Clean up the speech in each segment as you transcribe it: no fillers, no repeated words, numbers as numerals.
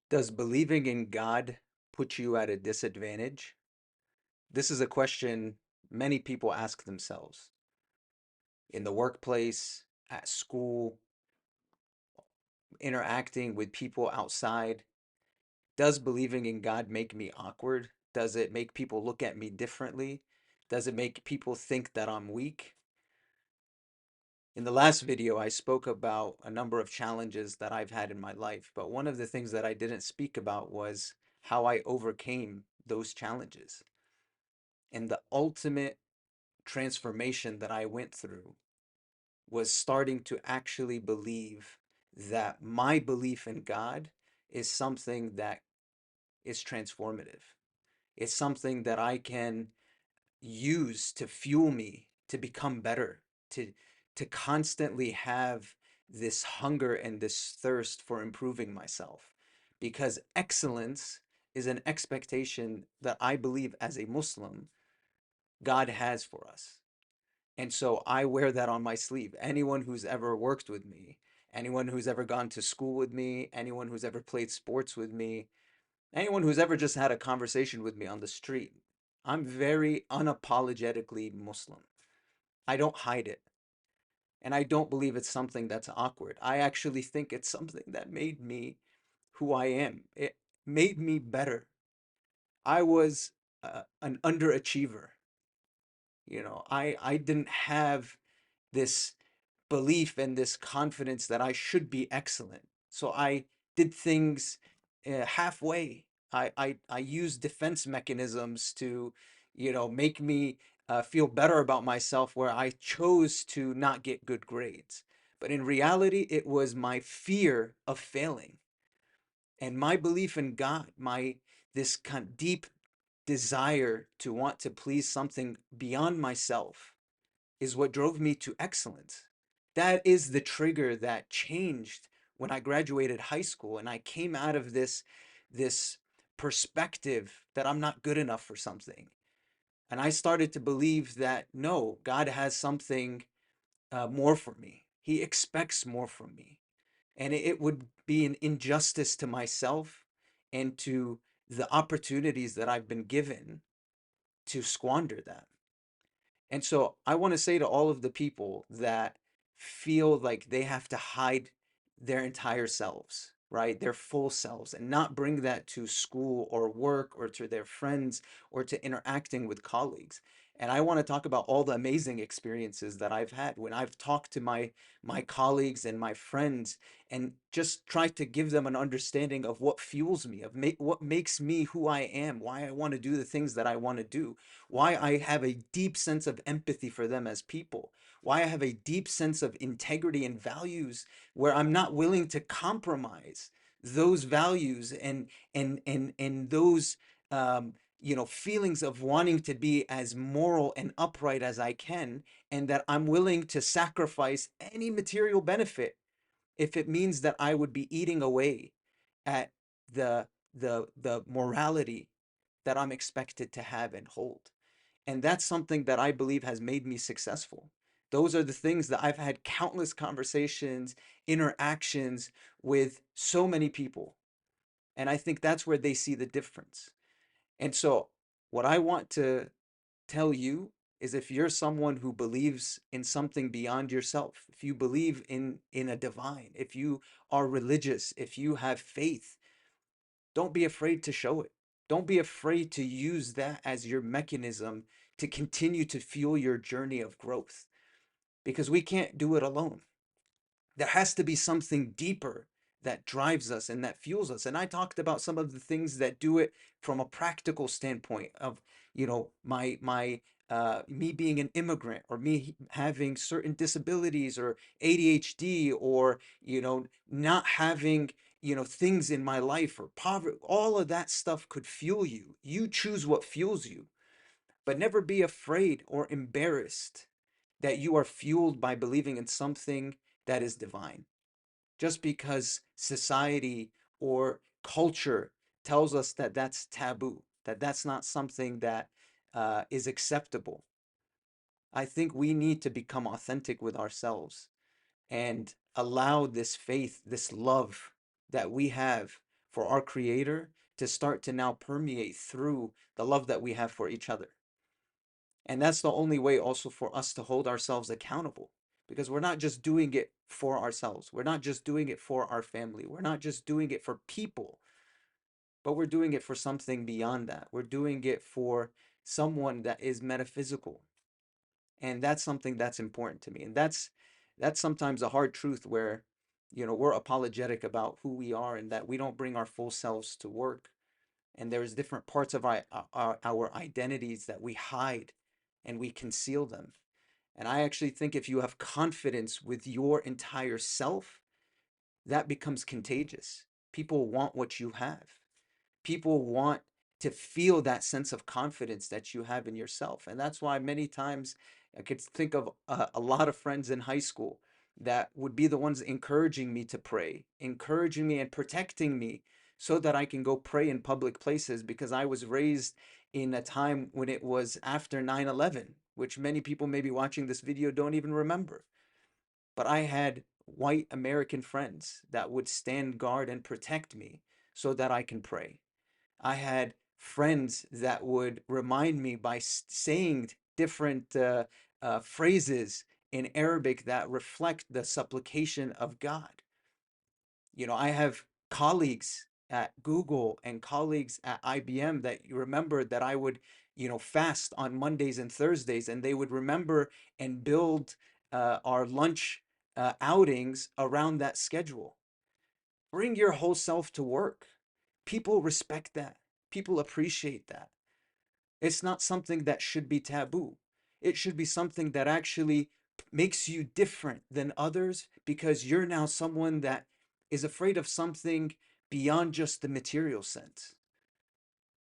Does believing in God put you at a disadvantage? This is a question many people ask themselves in the workplace, at school, interacting with people outside. Does believing in God make me awkward? Does it make people look at me differently? Does it make people think that I'm weak? In the last video, I spoke about a number of challenges that I've had in my life, but one of the things that I didn't speak about was how I overcame those challenges. And the ultimate transformation that I went through was starting to actually believe that my belief in God is something that is transformative. It's something that I can use to fuel me to become better, to constantly have this hunger and this thirst for improving myself. Because excellence is an expectation that I believe as a Muslim God has for us. And so I wear that on my sleeve. Anyone who's ever worked with me, anyone who's ever gone to school with me, anyone who's ever played sports with me, anyone who's ever just had a conversation with me on the street, I'm very unapologetically Muslim. I don't hide it. And I don't believe it's something that's awkward. I actually think it's something that made me who I am. It made me better. I was an underachiever. I didn't have this belief and this confidence that I should be excellent. So I did things halfway. I used defense mechanisms to, make me feel better about myself where I chose to not get good grades. But in reality, it was my fear of failing and my belief in God, my this kind of deep desire to want to please something beyond myself is what drove me to excellence. That is the trigger that changed when I graduated high school and I came out of this perspective that I'm not good enough for something. And I started to believe that no, God has something more for me. He expects more from me. And it would be an injustice to myself and to the opportunities that I've been given to squander that. And so I want to say to all of the people that feel like they have to hide their entire selves, right? Their full selves, and not bring that to school or work or to their friends or to interacting with colleagues. And I want to talk about all the amazing experiences that I've had when I've talked to my colleagues and my friends and just try to give them an understanding of what fuels me, of what makes me who I am, why I want to do the things that I want to do, why I have a deep sense of empathy for them as people, why I have a deep sense of integrity and values where I'm not willing to compromise those values and those feelings of wanting to be as moral and upright as I can, and that I'm willing to sacrifice any material benefit if it means that I would be eating away at the morality that I'm expected to have and hold. And that's something that I believe has made me successful. Those are the things that I've had countless conversations, interactions with so many people. And I think that's where they see the difference. And so, what I want to tell you is if you're someone who believes in something beyond yourself, if you believe in a divine, if you are religious, if you have faith, don't be afraid to show it. Don't be afraid to use that as your mechanism to continue to fuel your journey of growth because we can't do it alone. There has to be something deeper that drives us and that fuels us. And I talked about some of the things that do it from a practical standpoint of, my me being an immigrant or me having certain disabilities or ADHD or, not having, things in my life or poverty. All of that stuff could fuel you. You choose what fuels you, but never be afraid or embarrassed that you are fueled by believing in something that is divine just because society or culture tells us that that's taboo, that that's not something that is acceptable. I think we need to become authentic with ourselves and allow this faith, this love that we have for our Creator to start to now permeate through the love that we have for each other. And that's the only way also for us to hold ourselves accountable, because we're not just doing it for ourselves. We're not just doing it for our family. We're not just doing it for people, but we're doing it for something beyond that. We're doing it for someone that is metaphysical. And that's something that's important to me. And that's sometimes a hard truth where, we're apologetic about who we are and that we don't bring our full selves to work. And there's different parts of our identities that we hide and we conceal them. And I actually think if you have confidence with your entire self, that becomes contagious. People want what you have. People want to feel that sense of confidence that you have in yourself. And that's why many times I could think of a lot of friends in high school that would be the ones encouraging me to pray, encouraging me and protecting me so that I can go pray in public places, because I was raised in a time when it was after 9/11, which many people maybe watching this video don't even remember. But I had white American friends that would stand guard and protect me so that I can pray. I had friends that would remind me by saying different phrases in Arabic that reflect the supplication of God. I have colleagues at Google and colleagues at IBM that remember that I would, fast on Mondays and Thursdays, and they would remember and build our lunch outings around that schedule. Bring your whole self to work. People respect that. People appreciate that. It's not something that should be taboo. It should be something that actually makes you different than others, because you're now someone that is afraid of something beyond just the material sense.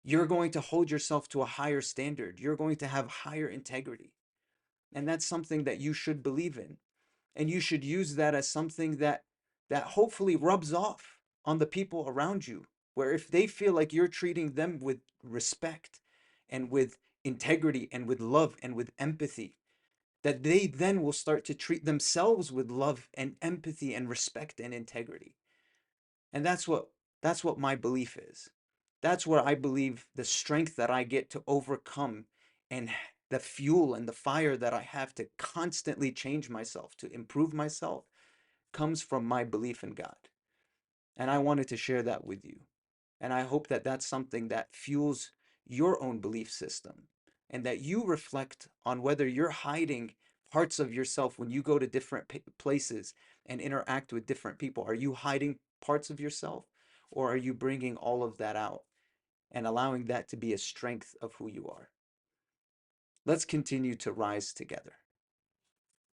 You're going to hold yourself to a higher standard. You're going to have higher integrity. And that's something that you should believe in. And you should use that as something that hopefully rubs off on the people around you, where if they feel like you're treating them with respect and with integrity and with love and with empathy, that they then will start to treat themselves with love and empathy and respect and integrity. And that's what my belief is. That's where I believe the strength that I get to overcome, and the fuel and the fire that I have to constantly change myself, to improve myself, comes from my belief in God. And I wanted to share that with you. And I hope that that's something that fuels your own belief system, and that you reflect on whether you're hiding parts of yourself when you go to different places and interact with different people. Are you hiding parts of yourself, or are you bringing all of that out and allowing that to be a strength of who you are? Let's continue to rise together.